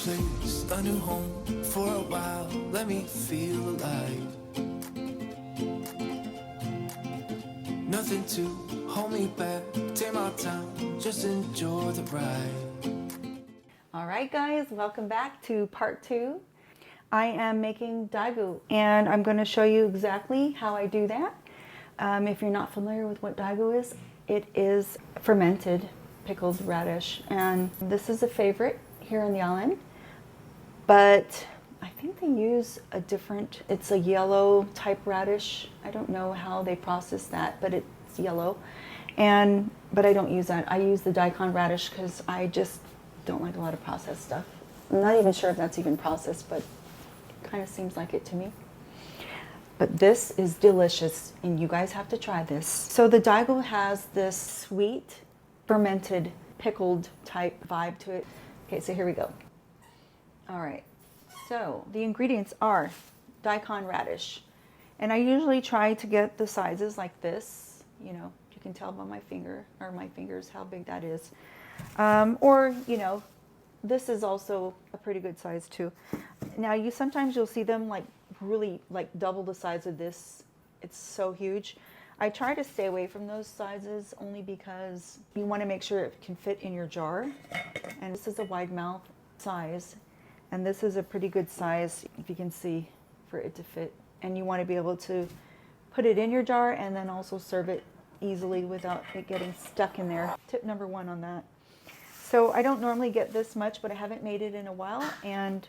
place, a new home for a while. Let me feel alive. Nothing to hold me back. Take my time, just enjoy the ride. All right, guys, welcome back to part 2. I am making Daigu, and I'm going to show you exactly how I do that. If you're not familiar with what Daigu is, it is fermented pickled radish, and this is a favorite here in the island, but I think they use a different, it's a yellow type radish. I don't know how they process that, but it's yellow, but I don't use that. I use the daikon radish because I just don't like a lot of processed stuff. I'm not even sure if that's even processed, but it kind of seems like it to me. But this is delicious, and you guys have to try this. So the Daigu has this sweet, fermented, pickled type vibe to it. Okay, so here we go. All right, so the ingredients are daikon radish. And I usually try to get the sizes like this. You know, you can tell by my finger, or my fingers, how big that is. Or, you know, this is also a pretty good size too. Now, sometimes you'll see them like really like double the size of this. It's so huge. I try to stay away from those sizes only because you want to make sure it can fit in your jar. And this is a wide mouth size, and this is a pretty good size, if you can see, for it to fit. And you want to be able to put it in your jar and then also serve it easily without it getting stuck in there. Tip number 1 on that. So I don't normally get this much, but I haven't made it in a while, and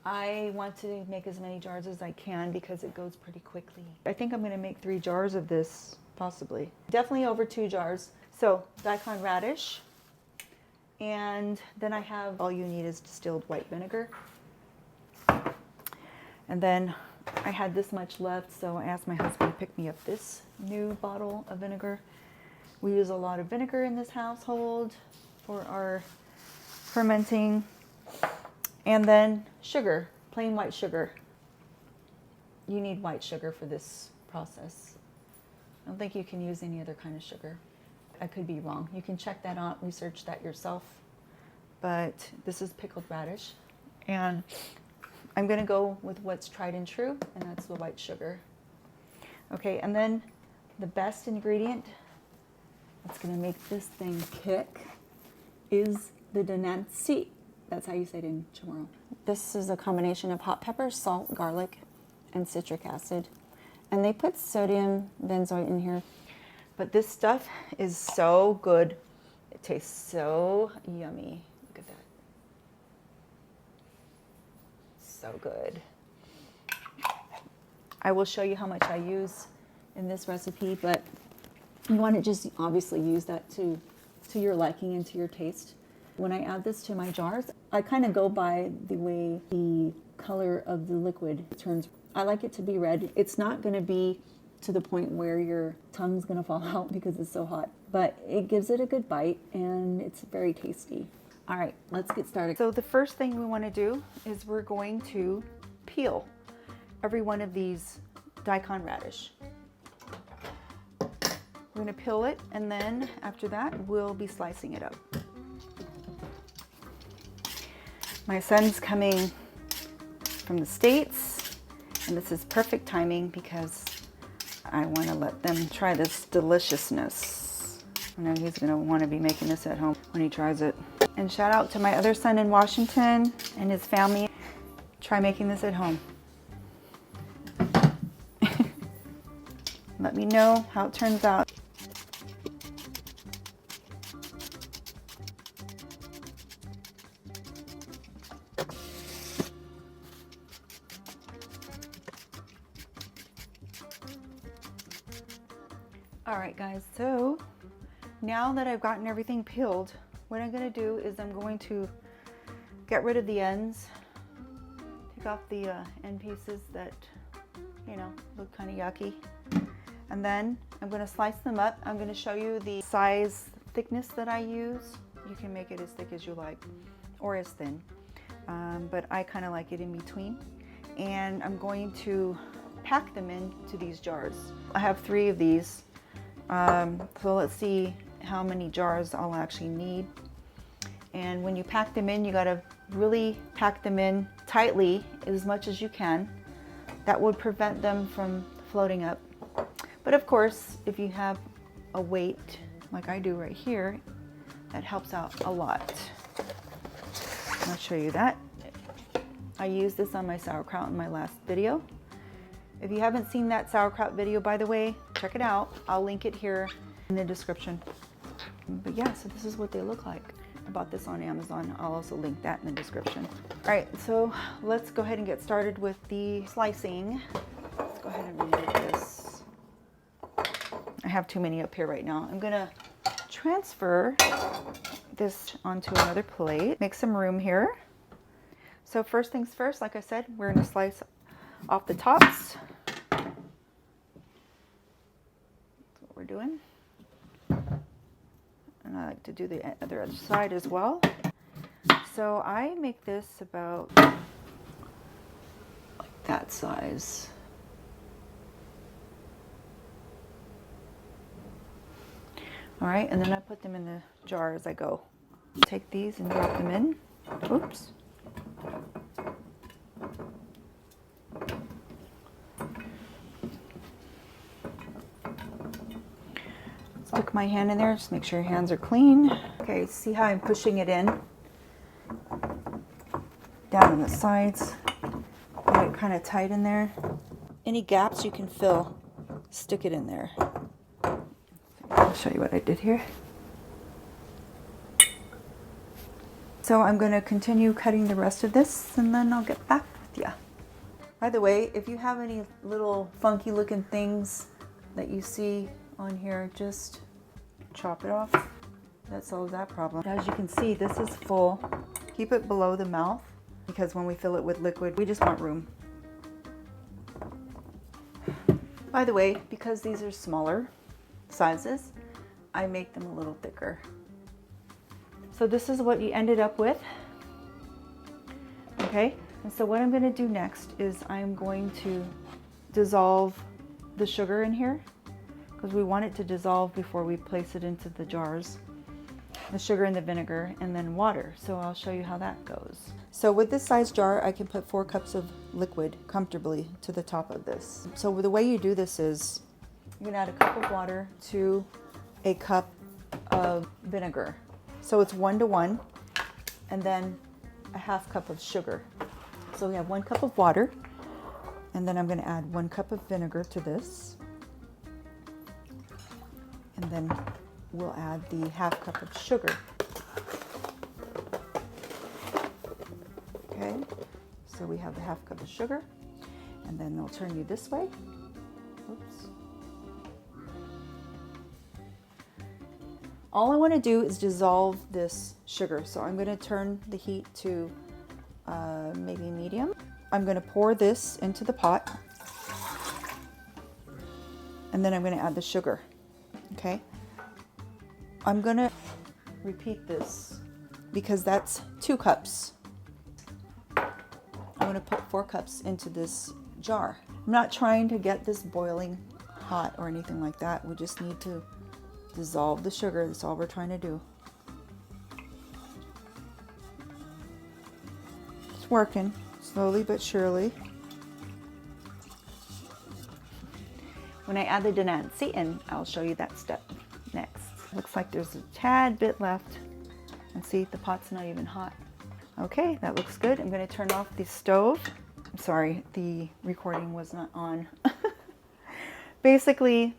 I want to make as many jars as I can because it goes pretty quickly. I think I'm going to make 3 jars of this, possibly. Definitely over 2 jars. So daikon radish, and then I have, all you need is distilled white vinegar. And then I had this much left, so I asked my husband to pick me up this new bottle of vinegar. We use a lot of vinegar in this household for our fermenting. And then sugar, plain white sugar. You need white sugar for this process. I don't think you can use any other kind of sugar. I could be wrong. You can check that out, research that yourself. But this is pickled radish. And I'm going to go with what's tried and true, and that's the white sugar. Okay, and then the best ingredient that's going to make this thing kick is the denansi. That's how you say it in Chamorro. This is a combination of hot pepper, salt, garlic, and citric acid. And they put sodium benzoate in here. But this stuff is so good. It tastes so yummy. Look at that. So good. I will show you how much I use in this recipe, but you want to just obviously use that to your liking and to your taste. When I add this to my jars, I kind of go by the way the color of the liquid turns. I like it to be red. It's not going to be to the point where your tongue's going to fall out because it's so hot, but it gives it a good bite and it's very tasty. All right, let's get started. So the first thing we want to do is we're going to peel every one of these daikon radish. We're going to peel it, and then after that, we'll be slicing it up. My son's coming from the States, and this is perfect timing because I want to let them try this deliciousness. I know he's going to want to be making this at home when he tries it. And shout out to my other son in Washington and his family. Try making this at home. Let me know how it turns out. All right, guys, so now that I've gotten everything peeled, what I'm going to do is I'm going to get rid of the ends, take off the end pieces that, you know, look kind of yucky. And then I'm going to slice them up. I'm going to show you the size thickness that I use. You can make it as thick as you like or as thin, but I kind of like it in between. And I'm going to pack them into these jars. I have 3 of these. So let's see how many jars I'll actually need. And when you pack them in, you gotta really pack them in tightly as much as you can. That would prevent them from floating up. But of course, if you have a weight like I do right here, that helps out a lot. I'll show you that. I used this on my sauerkraut in my last video. If you haven't seen that sauerkraut video, by the way, check it out. I'll link it here in the description. But yeah, so this is what they look like. I bought this on Amazon. I'll also link that in the description. All right, so let's go ahead and get started with the slicing. Let's go ahead and remove this. I have too many up here right now. I'm gonna transfer this onto another plate. Make some room here. So first things first, like I said, we're gonna slice off the tops. That's what we're doing. And I like to do the other side as well. So I make this about like that size. All right, and then I put them in the jar as I go. Take these and drop them in. Oops. Stick my hand in there, just make sure your hands are clean. Okay, see how I'm pushing it in? Down on the sides. Get it kind of tight in there. Any gaps you can fill, stick it in there. I'll show you what I did here. So I'm going to continue cutting the rest of this and then I'll get back with you. By the way, if you have any little funky looking things that you see on here, just chop it off. That solves that problem. As you can see, this is full. Keep it below the mouth because when we fill it with liquid, we just want room. By the way, because these are smaller sizes, I make them a little thicker. So this is what you ended up with. Okay, and so what I'm going to do next is I'm going to dissolve the sugar in here because we want it to dissolve before we place it into the jars. The sugar and the vinegar and then water. So I'll show you how that goes. So with this size jar, I can put 4 cups of liquid comfortably to the top of this. So the way you do this is you're gonna add a cup of water to a cup of vinegar. So it's 1 to 1, and then a half cup of sugar. So we have 1 cup of water, and then I'm gonna add 1 cup of vinegar to this. And then we'll add the half cup of sugar. Okay, so we have the half cup of sugar, and then I'll turn you this way. Oops. All I want to do is dissolve this sugar. So I'm going to turn the heat to maybe medium. I'm going to pour this into the pot, and then I'm going to add the sugar. Okay, I'm going to repeat this because that's 2 cups. I'm going to put 4 cups into this jar. I'm not trying to get this boiling hot or anything like that. We just need to dissolve the sugar. That's all we're trying to do. It's working slowly but surely. When I add the denancy in, I'll show you that step next. Looks like there's a tad bit left. And see, the pot's not even hot. Okay, that looks good. I'm going to turn off the stove. I'm sorry, the recording was not on. Basically,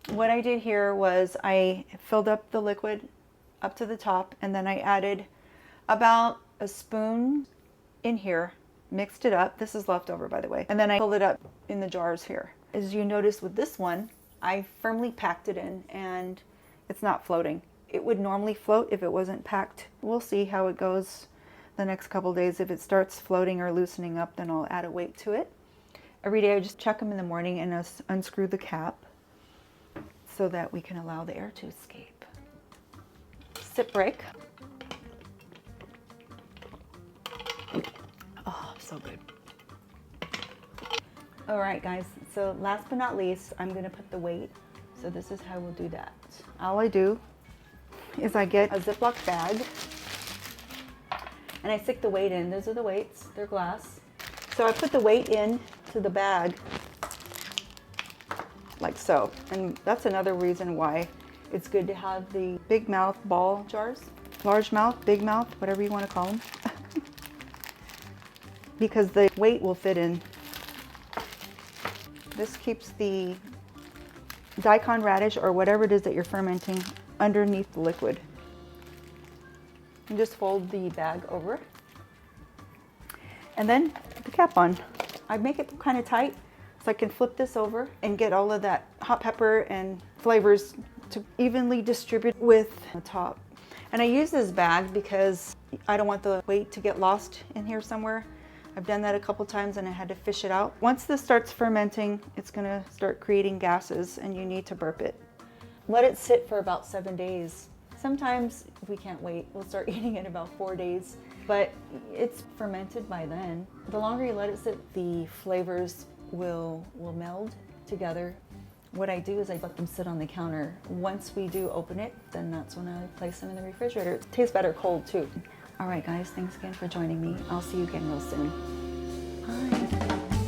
what I did here was I filled up the liquid up to the top, and then I added about a spoon in here, mixed it up. This is leftover, by the way. And then I filled it up in the jars here. As you notice with this one, I firmly packed it in and it's not floating. It would normally float if it wasn't packed. We'll see how it goes the next couple days. If it starts floating or loosening up, then I'll add a weight to it. Every day I just check them in the morning and unscrew the cap so that we can allow the air to escape. Sip break. Oh, so good. All right, guys, so last but not least, I'm gonna put the weight. So this is how we'll do that. All I do is I get a Ziploc bag, And I stick the weight in. Those are the weights, they're glass. So I put the weight in to the bag like so. And that's another reason why it's good to have the big mouth ball jars. Large mouth, big mouth, whatever you want to call them. Because the weight will fit in. This keeps the daikon radish or whatever it is that you're fermenting underneath the liquid. And just fold the bag over. And then put the cap on. I make it kind of tight so I can flip this over and get all of that hot pepper and flavors to evenly distribute with the top. And I use this bag because I don't want the weight to get lost in here somewhere. I've done that a couple times and I had to fish it out. Once this starts fermenting, it's gonna start creating gases and you need to burp it. Let it sit for about 7 days. Sometimes if we can't wait, we'll start eating it about 4 days, but it's fermented by then. The longer you let it sit, the flavors will meld together. What I do is I let them sit on the counter. Once we do open it, then that's when I place them in the refrigerator. It tastes better cold too. All right guys, thanks again for joining me. I'll see you again real soon. Bye.